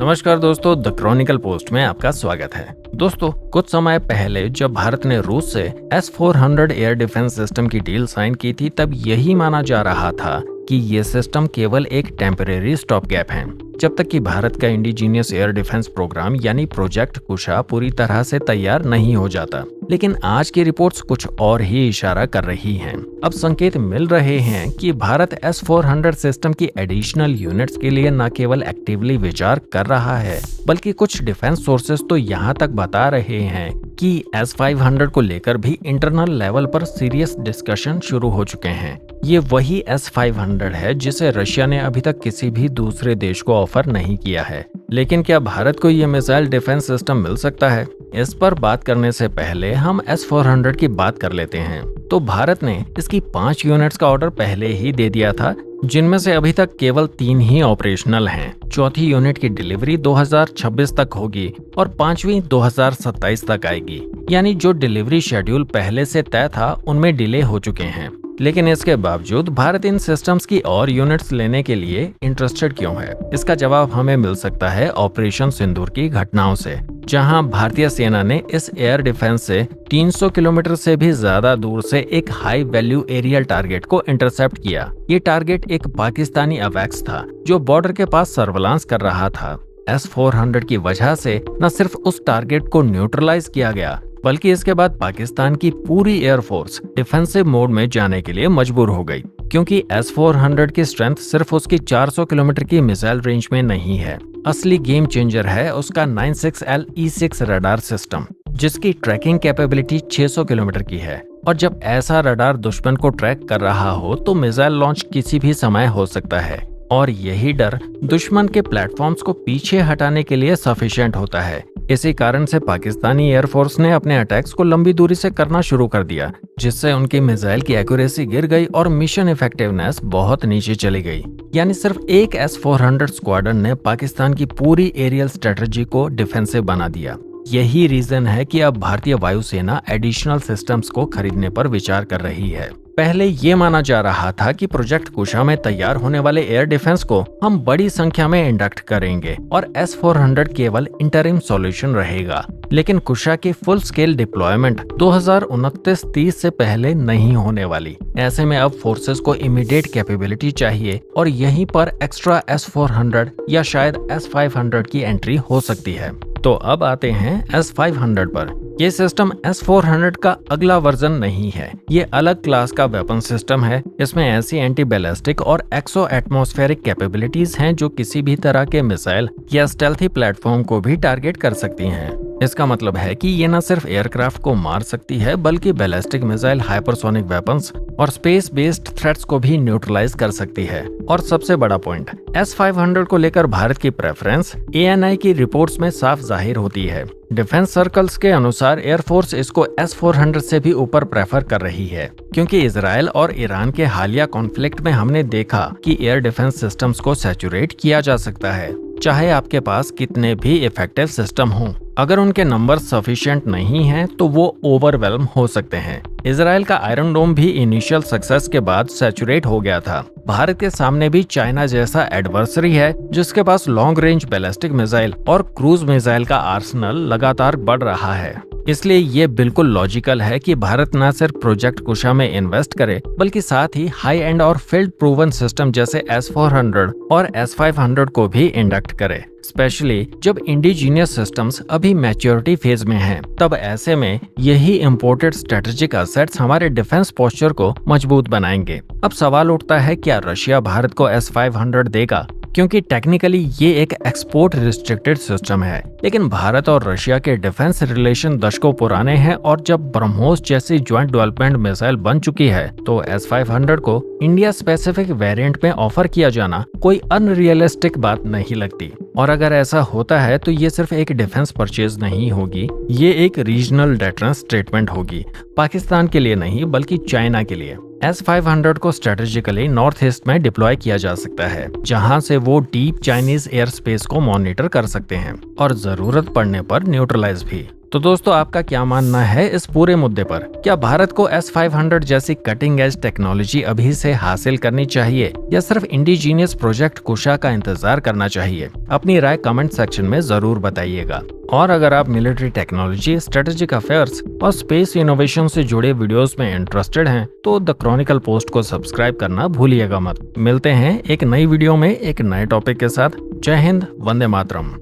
नमस्कार दोस्तों, the Chronicle post में आपका स्वागत है। दोस्तों, कुछ समय पहले जब भारत ने रूस से S-400 एयर डिफेंस सिस्टम की डील साइन की थी, तब यही माना जा रहा था कि ये सिस्टम केवल एक टेम्परेरी स्टॉप गैप है, जब तक कि भारत का इंडिजीनियस एयर डिफेंस प्रोग्राम यानी प्रोजेक्ट कुशा पूरी तरह से तैयार नहीं हो जाता। लेकिन आज की रिपोर्ट्स कुछ और ही इशारा कर रही हैं। अब संकेत मिल रहे हैं कि भारत S-400 सिस्टम की एडिशनल यूनिट्स के लिए न केवल एक्टिवली विचार कर रहा है, बल्कि कुछ डिफेंस सोर्सेस तो यहाँ तक बता रहे हैं कि S-500 को लेकर भी इंटरनल लेवल पर सीरियस डिस्कशन शुरू हो चुके हैं। ये वही S-500 है जिसे रशिया ने अभी तक किसी भी दूसरे देश को ऑफर नहीं किया है। लेकिन क्या भारत को ये मिसाइल डिफेंस सिस्टम मिल सकता है? इस पर बात करने से पहले हम S-400 की बात कर लेते हैं। तो भारत ने इसकी 5 यूनिट्स का ऑर्डर पहले ही दे दिया था, जिनमें से अभी तक केवल 3 ही ऑपरेशनल हैं। चौथी यूनिट की डिलीवरी 2026 तक होगी और 5वीं 2027 तक आएगी। यानी जो डिलीवरी शेड्यूल पहले से तय था, उनमें डिले हो चुके हैं। लेकिन इसके बावजूद भारत इन सिस्टम्स की और यूनिट्स लेने के लिए इंटरेस्टेड क्यों है? इसका जवाब हमें मिल सकता है ऑपरेशन सिंदूर की घटनाओं से, जहां भारतीय सेना ने इस एयर डिफेंस से 300 किलोमीटर से भी ज्यादा दूर से एक हाई वैल्यू एरियल टारगेट को इंटरसेप्ट किया। ये टारगेट एक पाकिस्तानी अवैक्स था जो बॉर्डर के पास सर्विलांस कर रहा था। S-400 की वजह से न सिर्फ उस टारगेट को न्यूट्रलाइज किया गया, बल्कि इसके बाद पाकिस्तान की पूरी एयरफोर्स डिफेंसिव मोड में जाने के लिए मजबूर हो गई, क्योंकि S-400 की स्ट्रेंथ सिर्फ उसकी 400 किलोमीटर की मिसाइल रेंज में नहीं है। असली गेम चेंजर है उसका 96L E6 रडार सिस्टम, जिसकी ट्रैकिंग कैपेबिलिटी 600 किलोमीटर की है। और जब ऐसा रडार दुश्मन को ट्रैक कर रहा हो तो मिसाइल लॉन्च किसी भी समय हो सकता है, और यही डर दुश्मन के प्लेटफॉर्म्स को पीछे हटाने के लिए सफिशिएंट होता है। इसी कारण से पाकिस्तानी एयरफोर्स ने अपने अटैक्स को लंबी दूरी से करना शुरू कर दिया, जिससे उनकी मिसाइल की एक्यूरेसी गिर गई और मिशन इफेक्टिवनेस बहुत नीचे चली गई। यानी सिर्फ एक S-400 स्क्वाड्रन ने पाकिस्तान की पूरी एरियल स्ट्रेटजी को डिफेंसिव बना दिया। यही रीजन है कि अब भारतीय वायुसेना एडिशनल सिस्टम्स को खरीदने पर विचार कर रही है। पहले ये माना जा रहा था कि प्रोजेक्ट कुशा में तैयार होने वाले एयर डिफेंस को हम बड़ी संख्या में इंडक्ट करेंगे और S-400 केवल इंटरिम सॉल्यूशन रहेगा। लेकिन कुशा की फुल स्केल डिप्लॉयमेंट 2029-30 से पहले नहीं होने वाली। ऐसे में अब फोर्सेस को इमीडिएट कैपेबिलिटी चाहिए और यहीं पर एक्स्ट्रा S-400 या शायद S-500 की एंट्री हो सकती है। तो अब आते हैं S-500 पर। ये सिस्टम S-400 का अगला वर्जन नहीं है। ये अलग क्लास का वेपन सिस्टम है। इसमें ऐसी एंटी बैलिस्टिक और एक्सो एटमॉस्फेरिक कैपेबिलिटीज हैं जो किसी भी तरह के मिसाइल या स्टेल्थी प्लेटफॉर्म को भी टारगेट कर सकती हैं। इसका मतलब है कि ये न सिर्फ एयरक्राफ्ट को मार सकती है, बल्कि बैलिस्टिक मिसाइल, हाइपरसोनिक वेपन्स और स्पेस बेस्ड थ्रेट्स को भी न्यूट्रलाइज कर सकती है। और सबसे बड़ा पॉइंट, S-500 को लेकर भारत की प्रेफरेंस ANI की रिपोर्ट्स में साफ जाहिर होती है। डिफेंस सर्कल्स के अनुसार एयरफोर्स इसको S-400 से भी ऊपर प्रेफर कर रही है, क्योंकि इजराइल और ईरान के हालिया कॉन्फ्लिक्ट में हमने देखा कि एयर डिफेंस सिस्टम्स को सैचुरेट किया जा सकता है, चाहे आपके पास कितने भी इफेक्टिव सिस्टम हों। अगर उनके नंबर सफिशिएंट नहीं हैं तो वो ओवरवेल्म हो सकते हैं। इजराइल का आयरन डोम भी इनिशियल सक्सेस के बाद सैचुरेट हो गया था। भारत के सामने भी चाइना जैसा एडवर्सरी है, जिसके पास लॉन्ग रेंज बैलिस्टिक मिसाइल और क्रूज मिसाइल का आर्सेनल लगातार बढ़ रहा है। इसलिए ये बिल्कुल लॉजिकल है कि भारत न सिर्फ प्रोजेक्ट कुशा में इन्वेस्ट करे, बल्कि साथ ही हाई एंड और फील्ड प्रूवन सिस्टम जैसे S-400 और S-500 को भी इंडक्ट करे, स्पेशली जब इंडिजीनियस सिस्टम्स अभी मैच्योरिटी फेज में हैं। तब ऐसे में यही इंपोर्टेड स्ट्रेटेजिक असेट्स हमारे डिफेंस पोस्चर को मजबूत बनाएंगे। अब सवाल उठता है, क्या रशिया भारत को S-500 देगा? क्योंकि टेक्निकली ये एक एक्सपोर्ट रिस्ट्रिक्टेड सिस्टम है, लेकिन भारत और रशिया के डिफेंस रिलेशन दशकों पुराने हैं, और जब ब्रह्मोस जैसी ज्वाइंट डेवलपमेंट मिसाइल बन चुकी है तो S-500 को इंडिया स्पेसिफिक वेरिएंट में ऑफर किया जाना कोई अनरियलिस्टिक बात नहीं लगती। और अगर ऐसा होता है तो ये सिर्फ एक डिफेंस परचेज नहीं होगी, ये एक रीजनल डेटरेंस स्टेटमेंट होगी, पाकिस्तान के लिए नहीं बल्कि चाइना के लिए। S-500 को स्ट्रेटेजिकली नॉर्थ ईस्ट में डिप्लॉय किया जा सकता है, जहां से वो डीप चाइनीज एयर स्पेस को मॉनिटर कर सकते हैं और जरूरत पड़ने पर न्यूट्रलाइज भी। तो दोस्तों, आपका क्या मानना है इस पूरे मुद्दे पर? क्या भारत को S-500 जैसी कटिंग एज टेक्नोलॉजी अभी से हासिल करनी चाहिए या सिर्फ इंडिजीनियस प्रोजेक्ट कुशा का इंतजार करना चाहिए? अपनी राय कमेंट सेक्शन में जरूर बताइएगा। और अगर आप मिलिट्री टेक्नोलॉजी, स्ट्रेटेजिक अफेयर्स और स्पेस इनोवेशन से जुड़े वीडियोस में इंटरेस्टेड हैं, तो द क्रॉनिकल पोस्ट को सब्सक्राइब करना भूलिएगा मत। मिलते हैं एक नई वीडियो में एक नए टॉपिक के साथ। जय हिंद, वंदे मातरम।